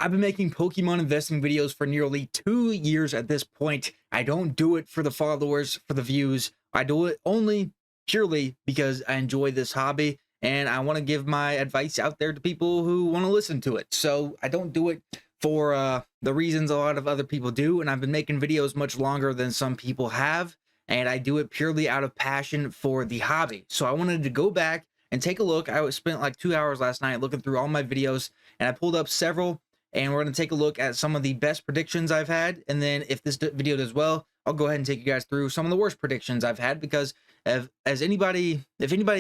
I've been making Pokemon investing videos for nearly 2 years at this point. I don't do it for the followers, for the views. I do it only purely because I enjoy this hobby and I want to give my advice out there to people who want to listen to it. So I don't do it for the reasons a lot of other people do. And I've been making videos much longer than some people have. And I do it purely out of passion for the hobby. So I wanted to go back and take a look. I spent like 2 hours last night looking through all my videos and I pulled up several, and we're going to take a look at some of the best predictions I've had. And then if this video does well, I'll go ahead and take you guys through some of the worst predictions I've had, because if anybody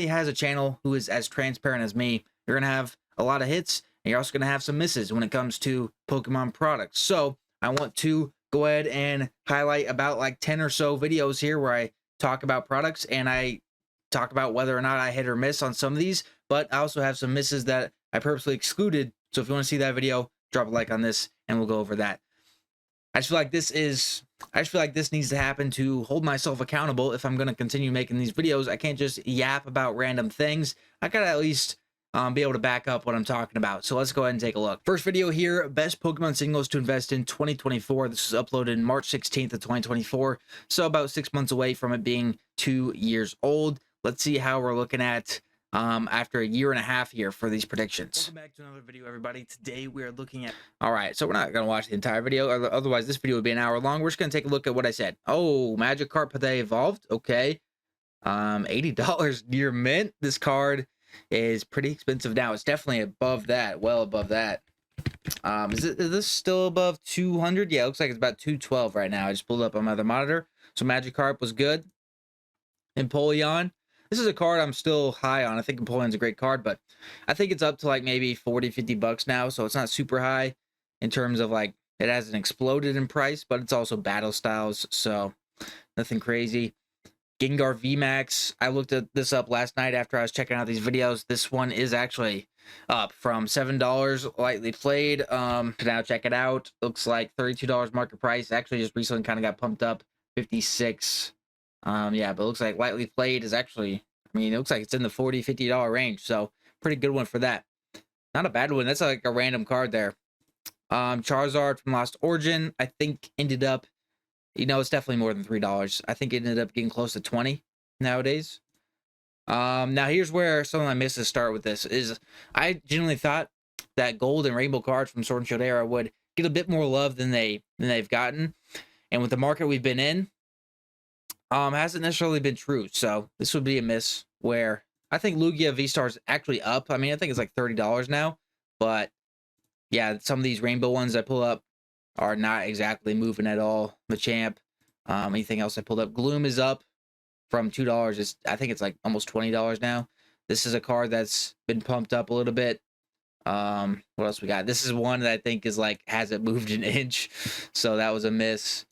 has a channel who is as transparent as me, you're going to have a lot of hits and you're also going to have some misses when it comes to Pokemon products. So I want to go ahead and highlight about like 10 or so videos here where I talk about products and I talk about whether or not I hit or miss on some of these, but I also have some misses that I purposely excluded. So if you want to see that video, drop a like on this and we'll go over that. I just feel like this needs to happen to hold myself accountable. If I'm going to continue making these videos, I can't just yap about random things. I gotta at least be able to back up what I'm talking about. So let's go ahead and take a look. First video here, best Pokemon singles to invest in 2024. This was uploaded March 16th of 2024. So about 6 months away from it being 2 years old. Let's see how we're looking at after a year and a half here for these predictions. Welcome back to another video, everybody. Today we are looking at, all right, so we're not going to watch the entire video, otherwise this video would be an hour long. We're just going to take a look at what I said. Oh, Magikarp, have they evolved? Okay. $80 near mint. This card is pretty expensive now. It's definitely above that, well above that. Is this still above 200? Yeah, it looks like it's about 212 right now. I just pulled up on my other monitor. So Magikarp was good. Empoleon, this is a card I'm still high on. I think Empoleon's a great card, but I think it's up to like maybe 40-50 bucks now, so it's not super high in terms of like it hasn't exploded in price, but it's also battle styles, so nothing crazy. Gengar VMAX, I looked at this up last night after I was checking out these videos. This one is actually up from $7 lightly played. Now check it out. Looks like $32 market price. Actually just recently kind of got pumped up, 56. Yeah, but it looks like lightly played is actually, I mean, it looks like it's in the $40-50 range, so pretty good one for that. Not a bad one. That's like a random card there. Charizard from Lost Origin, I think ended up, you know, it's definitely more than $3. I think it ended up getting close to 20 nowadays. Now here's where some of my misses start with this, is I genuinely thought that gold and rainbow cards from Sword and Shield era would get a bit more love than they've gotten. And with the market we've been in, hasn't necessarily been true. So this would be a miss, where I think Lugia V-Star is actually up. I mean, I think it's like $30 now, but yeah, some of these rainbow ones I pull up are not exactly moving at all. Machamp, anything else I pulled up? Gloom is up from $2. I think it's like almost $20 now. This is a card that's been pumped up a little bit. What else we got? This is one that I think is like hasn't moved an inch, so that was a miss.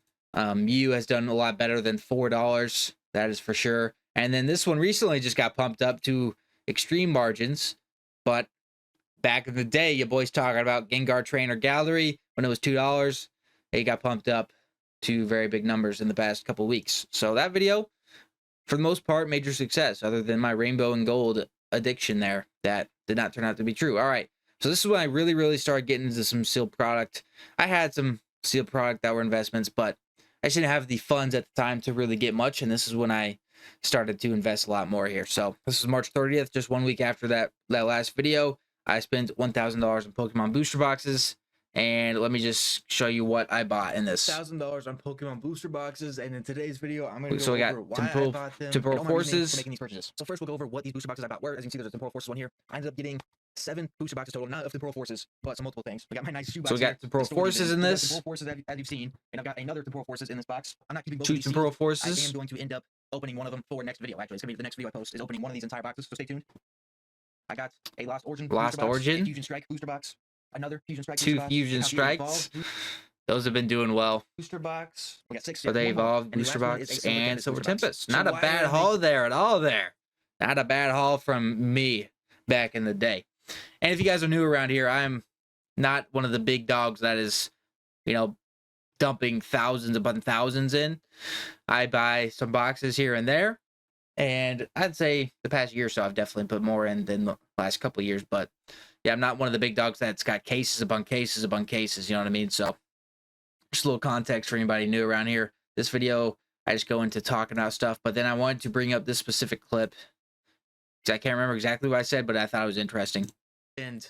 Mew has done a lot better than $4, that is for sure. And then this one recently just got pumped up to extreme margins, but back in the day, your boys talking about Gengar Trainer Gallery when it was $2, it got pumped up to very big numbers in the past couple weeks. So that video, for the most part, major success, other than my rainbow and gold addiction there that did not turn out to be true. All right, so this is when I really started getting into some sealed product. I had some sealed product that were investments, but I just didn't have the funds at the time to really get much, and this is when I started to invest a lot more here. So this is March 30th, just 1 week after that last video. I spent $1,000 in Pokemon booster boxes, and let me just show you what I bought in this. $1,000 on Pokemon booster boxes, and in today's video, I'm going to go over why I bought them. Temporal Forces. Making these purchases. So first, we'll go over what these booster boxes I bought were. As you can see, there's a Temporal Forces one here. I ended up getting 7 booster boxes total, not of Temporal Forces, but some multiple things. We got my nice shoe box. So we got Temporal Forces in this. Temporal Forces as you've seen, and I've got another Temporal Forces in this box. I'm not keeping both of these. 2 Temporal Forces. I am going to end up opening one of them for next video. Actually, it's gonna be the next video I post is opening one of these entire boxes. So stay tuned. I got a Lost Origin. Lost Origin. A Fusion Strike booster box. Another Fusion Strike. 2 Fusion Strikes. Those have been doing well. Booster box. We got 6. So they evolved booster box and Silver Tempest. Not a bad haul there at all. There. Not a bad haul from me back in the day. And if you guys are new around here, I'm not one of the big dogs that is, you know, dumping thousands upon thousands in. I buy some boxes here and there, and I'd say the past year or so I've definitely put more in than the last couple of years, but yeah, I'm not one of the big dogs that's got cases upon cases upon cases. You know what I mean? So just a little context for anybody new around here. This video, I just go into talking about stuff, but then I wanted to bring up this specific clip. I can't remember exactly what I said, but I thought it was interesting. And,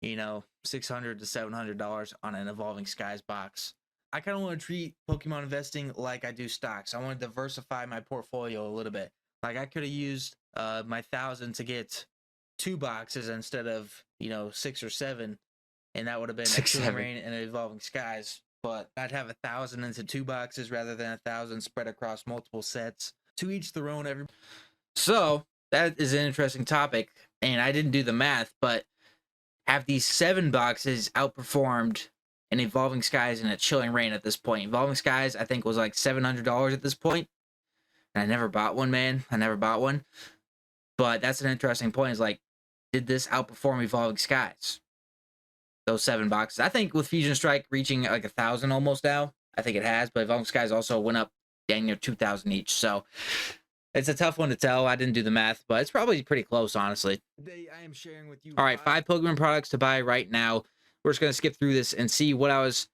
you know, $600 to $700 on an Evolving Skies box. I kind of want to treat Pokemon investing like I do stocks. I want to diversify my portfolio a little bit. Like I could have used my 1,000 to get 2 boxes instead of, you know, 6 or 7, and that would have been a Chilling Reign and an Evolving Skies. But I'd have 1,000 into 2 boxes rather than 1,000 spread across multiple sets. To each their own. So that is an interesting topic, and I didn't do the math, but have these 7 boxes outperformed an Evolving Skies and a Chilling Reign at this point? Evolving Skies, I think, was like $700 at this point, and I never bought one, man. I never bought one. But that's an interesting point. Is like, did this outperform Evolving Skies? Those 7 boxes. I think with Fusion Strike reaching like 1,000 almost now, I think it has. But Evolving Skies also went up dang near 2,000 each. So it's a tough one to tell. I didn't do the math, but it's probably pretty close, honestly. Today I am sharing with you. All right, 5 Pokemon products to buy right now. We're just gonna skip through this and see what I was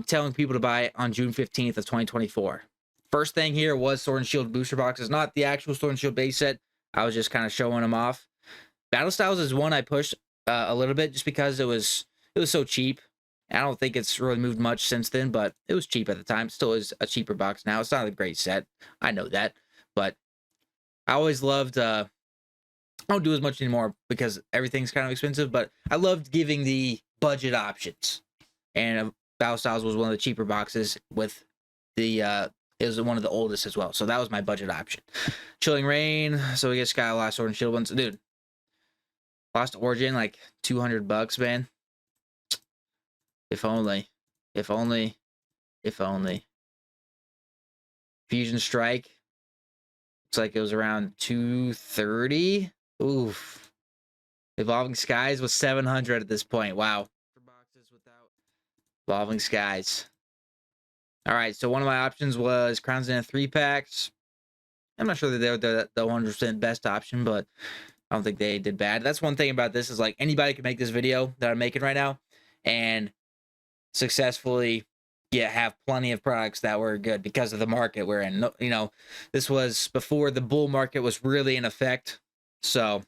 telling people to buy on June 15th of 2024. First thing here was Sword and Shield booster boxes, not the actual Sword and Shield base set. I was just kind of showing them off. Battle Styles is one I pushed a little bit just because it was so cheap. I don't think it's really moved much since then, but it was cheap at the time. It still is a cheaper box now. It's not a great set. I know that, but I always loved. I don't do as much anymore because everything's kind of expensive, but I loved giving the budget options. And Battle Styles was one of the cheaper boxes with the it was one of the oldest as well. So that was my budget option. Chilling Reign. So we just got a Lost Sword and Shield ones. Dude, Lost Origin, like $200, man. If only. If only. If only. Fusion Strike. Looks like it was around 230. Oof. Evolving Skies was 700 at this point. Wow. For boxes without Evolving Skies. All right, so one of my options was Crowns in 3-packs. I'm not sure that they're the 100% best option, but I don't think they did bad. That's one thing about this is like anybody can make this video that I'm making right now and successfully have plenty of products that were good because of the market we're in. You know, this was before the bull market was really in effect. So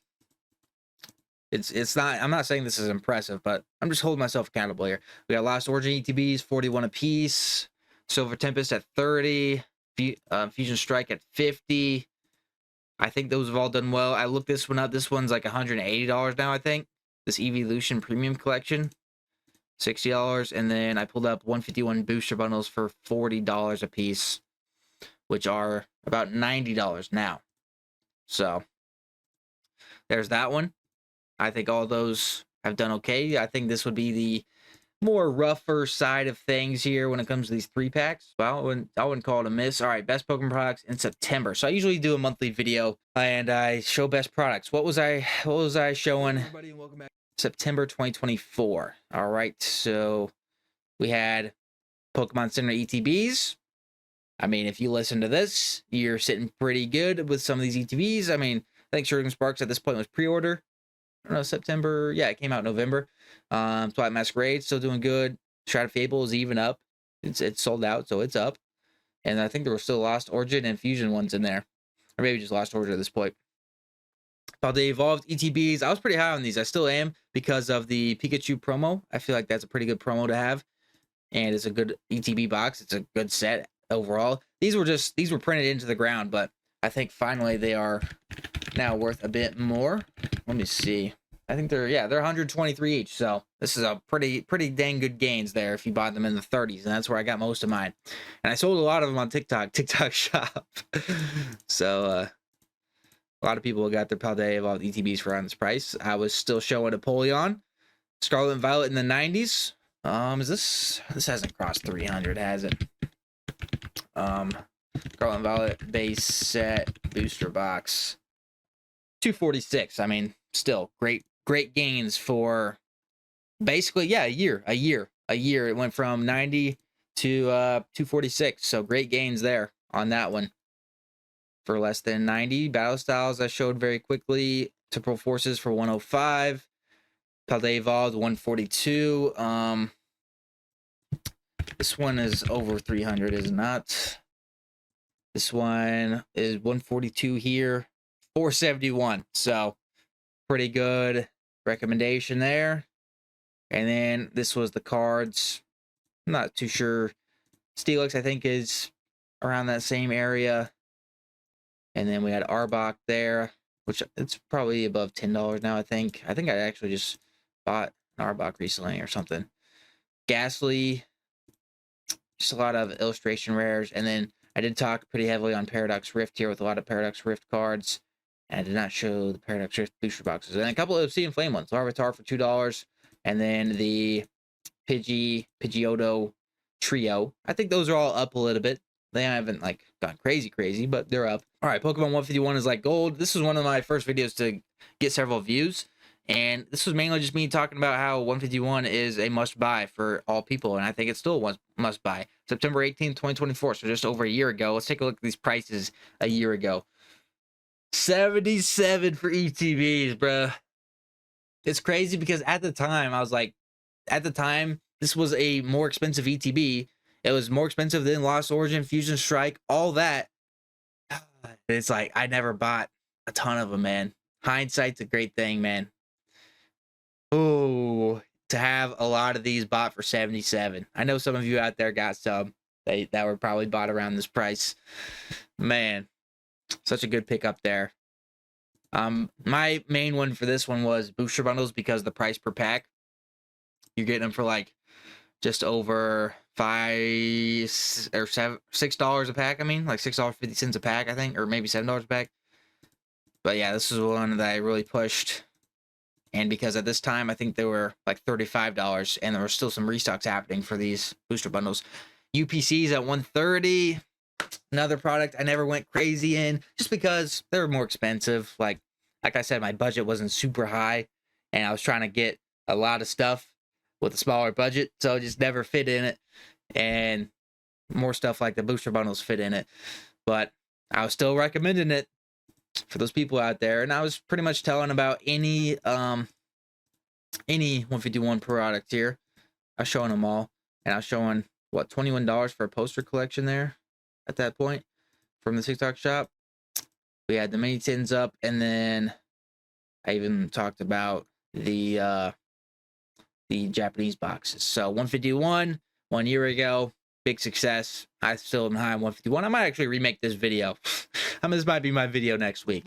it's not, I'm not saying this is impressive, but I'm just holding myself accountable here. We got Lost Origin ETBs, 41 apiece. Silver Tempest at 30. Fusion Strike at 50. I think those have all done well. I looked this one up. This one's like $180 now, I think. This Evolution Premium Collection. $60. And then I pulled up 151 booster bundles for $40 a piece, which are about $90 now. So there's that one. I think all those have done okay. I think this would be the more rougher side of things here when it comes to these 3-packs. Well, I wouldn't call it a miss. All right, best Pokemon products in September. So I usually do a monthly video and I show best products. What was I showing? Everybody, welcome back. September 2024. All right, so we had Pokemon Center ETBs. I mean, if you listen to this, you're sitting pretty good with some of these ETBs. I mean, I think Sugar Sparks at this point was pre-order. I don't know, September. Yeah, it came out in November. Twilight Masquerade still doing good. Shroud of Fable is even up. It's sold out, so it's up. And I think there were still Lost Origin and Fusion ones in there, or maybe just Lost Origin at this point. About the Evolved ETBs, I was pretty high on these. I still am because of the Pikachu promo. I feel like that's a pretty good promo to have, and it's a good ETB box. It's a good set overall. These were printed into the ground, but I think finally they are now worth a bit more. Let me see. I think they're 123 each. So this is a pretty dang good gains there if you bought them in the 30s, and that's where I got most of mine. And I sold a lot of them on TikTok Shop. So a lot of people got their Paldea Evolved ETBs for around this price. I was still showing Apollyon, Scarlet and Violet in the 90s. This hasn't crossed 300, has it? Scarlet and Violet base set booster box. 246. I mean, still great gains for basically a year. It went from 90 to 246. So great gains there on that one for less than 90. Battle Styles I showed very quickly. Temporal Forces for 105. Paldea Evolved 142. This one is over 300, is it not? This one is 142 here, 471. So pretty good recommendation there. And then this was the cards. I'm not too sure. Steelix, I think, is around that same area. And then we had Arbok there, which it's probably above $10 now, I think. I think I actually just bought an Arbok recently or something. Ghastly, just a lot of illustration rares. And then I did talk pretty heavily on Paradox Rift here with a lot of Paradox Rift cards. And I did not show the Paradox Rift booster boxes. And a couple of Sea and Flame ones. Larvitar for $2. And then the Pidgeotto Trio. I think those are all up a little bit. They haven't like gone crazy, but they're up. All right, Pokemon 151 is like gold. This was one of my first videos to get several views. And this was mainly just me talking about how 151 is a must-buy for all people. And I think it's still a must-buy. September 18th, 2024. So just over a year ago. Let's take a look at these prices a year ago. 77 for ETBs, bro. It's crazy because at the time, I was like, this was a more expensive ETB. It was more expensive than Lost Origin, Fusion Strike, all that. It's like, I never bought a ton of them, man. Hindsight's a great thing, man. Oh, to have a lot of these bought for 77. I know some of you out there got some that were probably bought around this price. Man, such a good pickup there. My main one for this one was booster bundles because the price per pack. You're getting them for like just over $6 a pack. I mean, like $6.50 a pack, I think, or maybe $7 a pack. But yeah, this is one that I really pushed. And because at this time, I think they were like $35, and there were still some restocks happening for these booster bundles. UPCs at 130. Another product I never went crazy in just because they were more expensive. Like I said, my budget wasn't super high, and I was trying to get a lot of stuff with a smaller budget, so it just never fit in it. And more stuff like the booster bundles fit in it. But I was still recommending it for those people out there, and I was pretty much telling about any 151 product here. I was showing them all, and I was showing what, $21 for a poster collection there at that point from the TikTok shop. We had the mini tins up, and then I even talked about the Japanese boxes. So 151 1 year ago, big success. I still am high on 151. I might actually remake this video. This might be my video next week.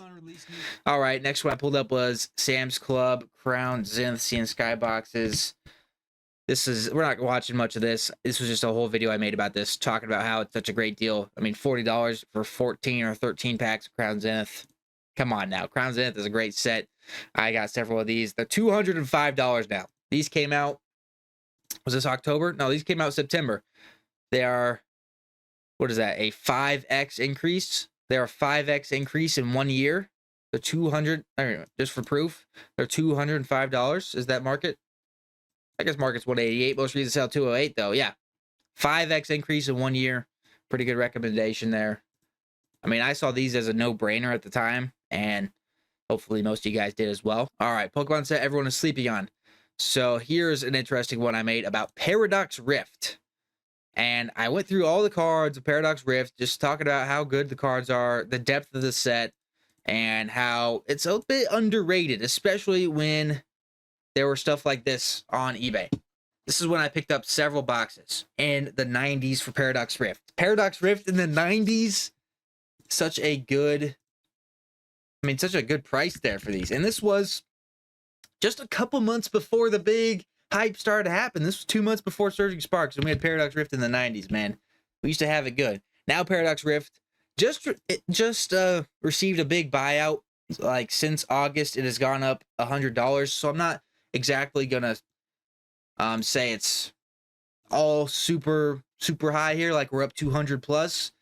All right, next one I pulled up was Sam's Club Crown Zenith Sea and Sky boxes. We're not watching much of this. This was just a whole video I made about this, talking about how it's such a great deal. I mean, $40 for 14 or 13 packs of Crown Zenith. Come on now. Crown Zenith is a great set. I got several of these. They're $205 now. These came out, was this October? No, these came out September. They are, what is that, a 5x increase? They are a 5x increase in 1 year. They're 200, just for proof, they're $205. Is that market? I guess market's 188. Most reasons sell 208 though. Yeah. 5x increase in 1 year. Pretty good recommendation there. I mean, I saw these as a no-brainer at the time, and hopefully most of you guys did as well. All right, Pokemon set everyone is sleeping on. So here's an interesting one I made about Paradox Rift. And I went through all the cards of Paradox Rift, just talking about how good the cards are, the depth of the set, and how it's a bit underrated, especially when there were stuff like this on eBay. This is when I picked up several boxes in the 90s for Paradox Rift. Paradox Rift in the 90s, such a good price there for these. And this was just a couple months before the big hype started to happen. This was 2 months before Surging Sparks, and we had Paradox Rift in the 90s, man. We used to have it good. Now Paradox Rift just received a big buyout. Like since August, it has gone up $100. So I'm not exactly gonna say it's all super high here, like we're up 200 plus.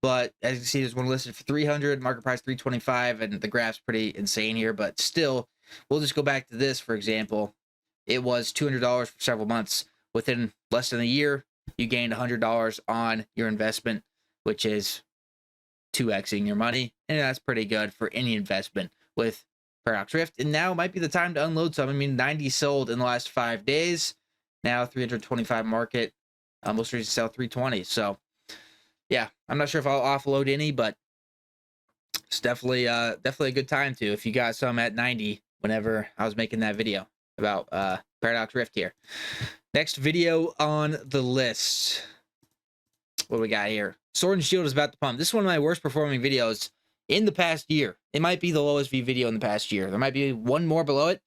But as you can see, there's one listed for 300, market price 325, and the graph's pretty insane here. But still, we'll just go back to this, for example. It was $200 for several months. Within less than a year, you gained $100 on your investment, which is 2xing your money. And that's pretty good for any investment with Paradox Rift, and now might be the time to unload some. I mean, 90 sold in the last 5 days. Now 325 market. Most recent sell 320. So yeah, I'm not sure if I'll offload any, but it's definitely a good time to if you got some at 90 whenever I was making that video about Paradox Rift here. Next video on the list. What do we got here? Sword and Shield is about to pump. This is one of my worst performing videos in the past year. It might be the lowest view video in the past year. There might be one more below it,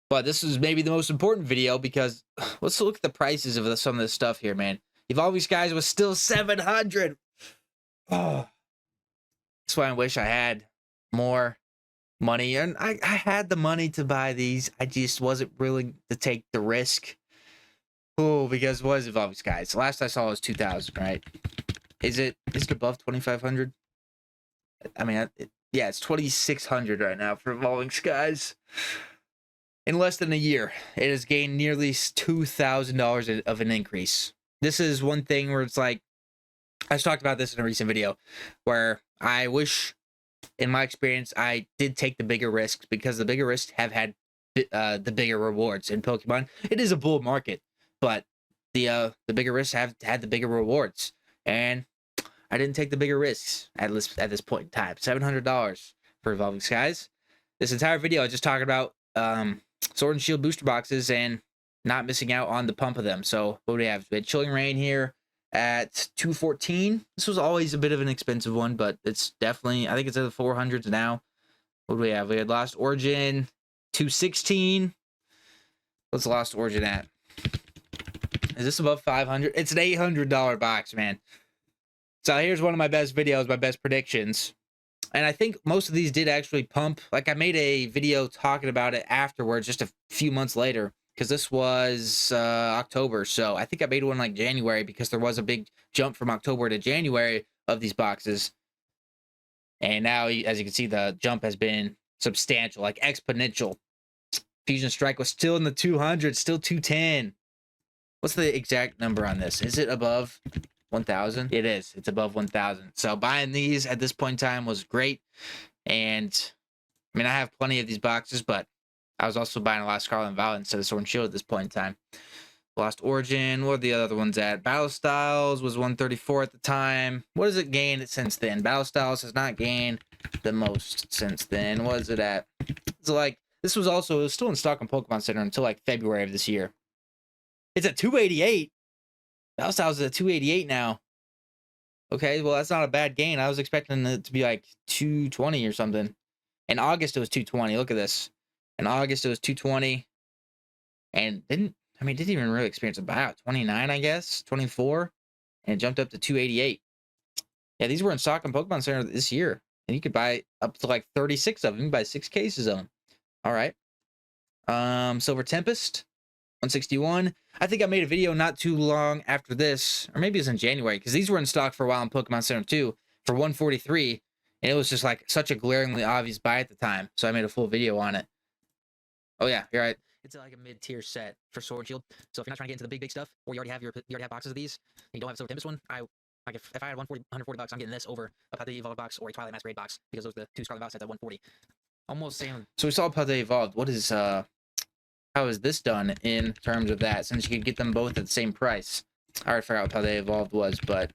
but this is maybe the most important video because let's look at the prices of some of this stuff here, man. Evolving Skies was still 700. Oh, that's why I wish I had more money, and I had the money to buy these. I just wasn't willing to take the risk. Oh, because what is Evolving Skies? Last I saw was 2,000, right? Is it above 2,500? I mean, yeah, it's 2,600 right now for Evolving Skies. In less than a year, it has gained nearly $2,000 of an increase. This is one thing where it's like, I talked about this in a recent video, where I wish, in my experience, I did take the bigger risks because the bigger risks have had the bigger rewards in Pokemon. It is a bull market, but the bigger risks have had the bigger rewards, and I didn't take the bigger risks at this point in time. $700 for Evolving Skies. This entire video I just talking about Sword and Shield booster boxes and not missing out on the pump of them. So what do we have? We had Chilling Reign here at 214. This was always a bit of an expensive one, but it's definitely, I think it's in the 400s now. What do we have? We had Lost Origin 216. What's Lost Origin at? Is this above 500? It's an $800 box, man. So here's one of my best videos, my best predictions. And I think most of these did actually pump. Like, I made a video talking about it afterwards, just a few months later, because this was October. So I think I made one like January because there was a big jump from October to January of these boxes. And now, as you can see, the jump has been substantial, like exponential. Fusion Strike was still in the 200s, still 210. What's the exact number on this? Is it above 1,000? It is. It's above 1,000. So buying these at this point in time was great. And I mean, I have plenty of these boxes, but I was also buying a lot of Scarlet and Violet instead of Sword and Shield at this point in time. Lost Origin. What are the other ones at? Battle Styles was 134 at the time. What has it gained since then? Battle Styles has not gained the most since then. What is it at? It's like, this was also, it was still in stock on Pokemon Center until like February of this year. It's at 288. Battle Styles is at 288 now. Okay, well, that's not a bad gain. I was expecting it to be like 220 or something. In August, it was 220. Look at this. In August, it was 220. And didn't even really experience a buyout. 29, I guess. 24. And it jumped up to 288. Yeah, these were in stock on Pokemon Center this year. And you could buy up to like 36 of them. You can buy 6 cases of them. All right. Silver Tempest. 161. I think I made a video not too long after this, or maybe it was in January, because these were in stock for a while in Pokemon Center 2 for 143, and it was just like such a glaringly obvious buy at the time, so I made a full video on it. Oh yeah, you're right. It's like a mid-tier set for Sword and Shield. So if you're not trying to get into the big stuff, or you already have boxes of these, and you don't have a Silver Tempest one, like if I had 140 bucks, I'm getting this over a Paldea Evolved box or a Twilight Masquerade box, because those are the 2 Scarlet Violet sets at 140. Almost same. So we saw Paldea Evolved. What is how is this done in terms of that, since you could get them both at the same price? I already forgot what Paldea Evolved was, but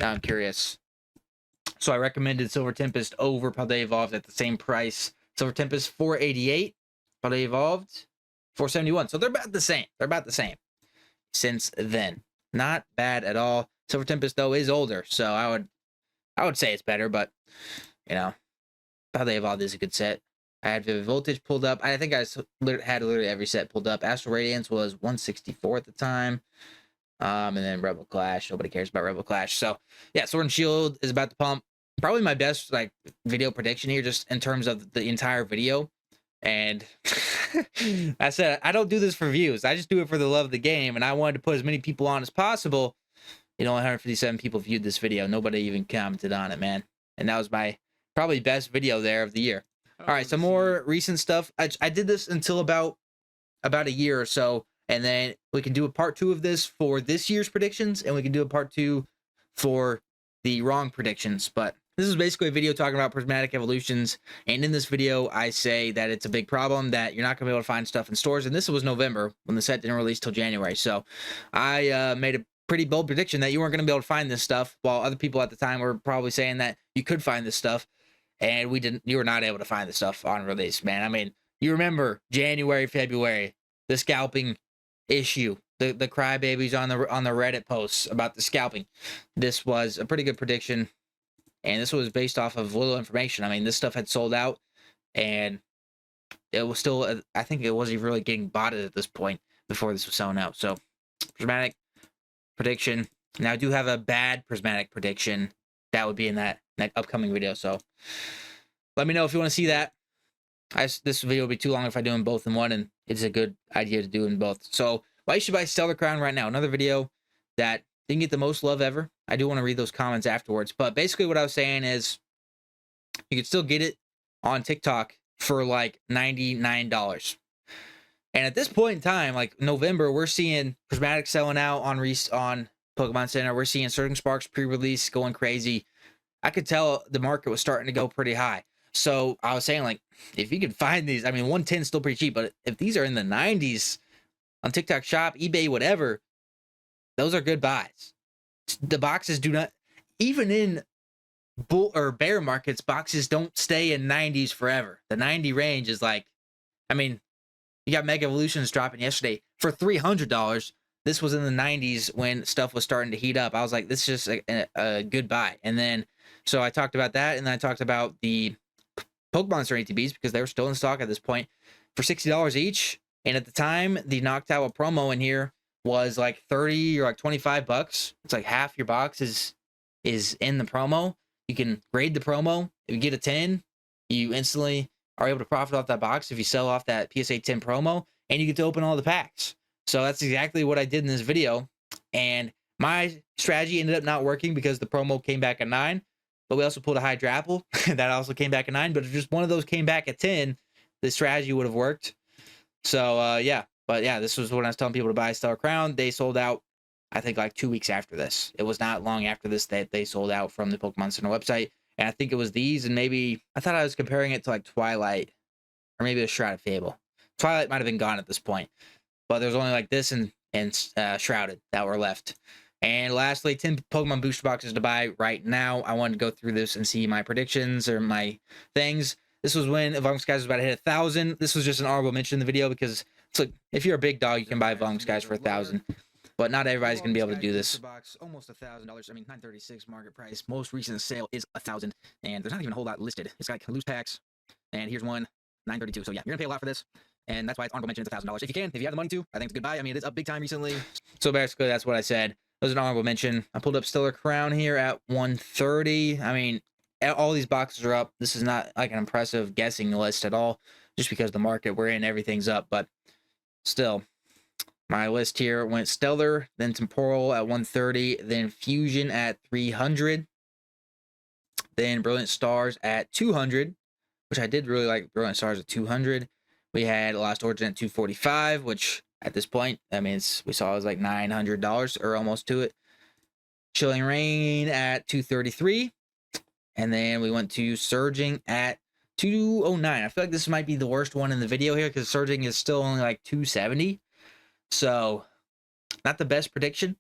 now I'm curious. So I recommended Silver Tempest over Paldea Evolved at the same price. Silver Tempest, $488. Paldea Evolved, $471. So they're about the same. They're about the same since then. Not bad at all. Silver Tempest, though, is older, so I would say it's better, but, you know, Paldea Evolved is a good set. I had Vivid Voltage pulled up. I think I had literally every set pulled up. Astral Radiance was 164 at the time. And then Rebel Clash. Nobody cares about Rebel Clash. So, yeah, Sword and Shield is about to pump. Probably my best like video prediction here, just in terms of the entire video. And I said, I don't do this for views. I just do it for the love of the game. And I wanted to put as many people on as possible. You know, 157 people viewed this video. Nobody even commented on it, man. And that was my probably best video there of the year. All right, some more recent stuff. I did this until about a year or so, and then we can do a part 2 of this for this year's predictions, and we can do a part 2 for the wrong predictions. But This is basically a video talking about prismatic evolutions, and in this video I say that it's a big problem, that you're not going to be able to find stuff in stores. And this was November when the set didn't release till January, so I made a pretty bold prediction that you weren't going to be able to find this stuff, while other people at the time were probably saying that you could find this stuff, and you were not able to find the stuff on release, man. I mean, you remember January, February, the scalping issue, the crybabies on the Reddit posts about the scalping. This was a pretty good prediction, and this was based off of little information. I mean, this stuff had sold out, and it was still, I think it wasn't even really getting botted at this point before this was selling out. So, prismatic prediction. Now, I do have a bad prismatic prediction that would be in that upcoming video. So, let me know if you want to see that. This video would be too long if I do them both in one, and it's a good idea to do in both. So, why you should buy Stellar Crown right now? Another video that didn't get the most love ever. I do want to read those comments afterwards. But basically what I was saying is you can still get it on TikTok for like $99. And at this point in time, like November, we're seeing prismatic selling out on Pokemon Center. We're seeing Surging Sparks pre-release going crazy. I could tell the market was starting to go pretty high. So I was saying, like, if you could find these, I mean, 110 is still pretty cheap, but if these are in the 90s on TikTok Shop, eBay, whatever, those are good buys. The boxes do not, even in bull or bear markets, boxes don't stay in 90s forever. The 90 range is like, I mean, you got Mega Evolutions dropping yesterday for $300. This was in the 90s when stuff was starting to heat up. I was like, this is just a good buy. And then, so I talked about that, and then I talked about the Pokemon Center ATBs, because they were still in stock at this point, for $60 each. And at the time, the Noctowl promo in here was like 30 or like 25 bucks. It's like half your box is in the promo. You can grade the promo. If you get a 10, you instantly are able to profit off that box if you sell off that PSA 10 promo, and you get to open all the packs. So that's exactly what I did in this video. And my strategy ended up not working because the promo came back at 9, but we also pulled a Hydra Apple that also came back at 9. But if just one of those came back at 10, the strategy would have worked. So yeah, but yeah, this was when I was telling people to buy Stellar Crown. They sold out, I think, like 2 weeks after this. It was not long after this that they sold out from the Pokemon Center website. And I think it was these, and maybe, I thought I was comparing it to like Twilight, or maybe a Shrouded Fable. Twilight might have been gone at this point, but there's only like this and Shrouded that were left. And lastly, 10 Pokemon booster boxes to buy right now. I wanted to go through this and see my predictions or my things. This was when Evolving Skies was about to hit 1,000. This was just an honorable mention in the video because it's like, if you're a big dog, you can buy Evolving Skies for 1,000. But not everybody's gonna be able to do this. Box, almost $1,000. I mean, $936 market price. Most recent sale is 1,000, and there's not even a whole lot listed. It's got like loose packs, and here's one, $932. So yeah, you're gonna pay a lot for this, and that's why it's honorable mention. It's $1,000. If you can, if you have the money to, I think it's a good buy. I mean, it is up big time recently. So basically, that's what I said. It was an honorable mention. I pulled up Stellar Crown here at 130. I mean, all these boxes are up. This is not like an impressive guessing list at all, just because the market we're in, everything's up. But still, my list here went Stellar, then Temporal at 130, then Fusion at 300, then Brilliant Stars at 200, which I did really like Brilliant Stars at 200. We had Lost Origin at 245, which at this point, I mean, we saw it was like $900 or almost to it. Chilling Rain at 233. And then we went to Surging at 209. I feel like this might be the worst one in the video here because Surging is still only like 270. So, not the best prediction.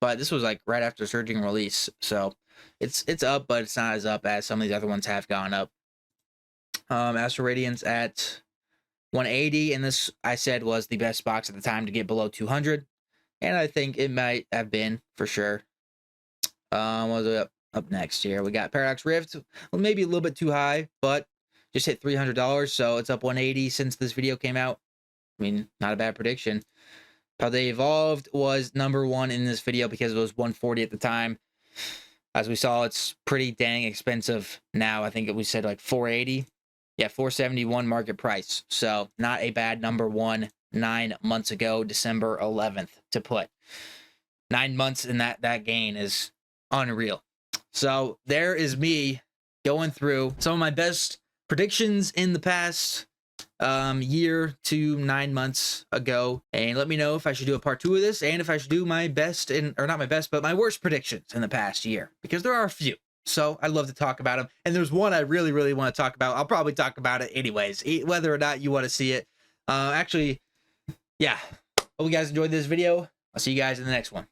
But this was like right after Surging release. So, it's up, but it's not as up as some of these other ones have gone up. Astral Radiance at 180. And this, I said, was the best box at the time to get below 200. And I think it might have been for sure. What was it up next here? We got Paradox Rift. Well, maybe a little bit too high, but just hit $300. So it's up 180 since this video came out. I mean, not a bad prediction. Paldea Evolved was number 1 in this video because it was 140 at the time. As we saw, it's pretty dang expensive now. I think we said like 480. Yeah, 471 market price. So not a bad number 1 9 months ago, December 11th to put. 9 months in that gain is unreal. So there is me going through some of my best predictions in the past year to 9 months ago, and let me know if I should do a part 2 of this, and if I should do my best or not my best, but my worst predictions in the past year, because there are a few. So I'd love to talk about them. And there's one I really, really want to talk about. I'll probably talk about it anyways, whether or not you want to see it. Actually, yeah. Hope you guys enjoyed this video. I'll see you guys in the next one.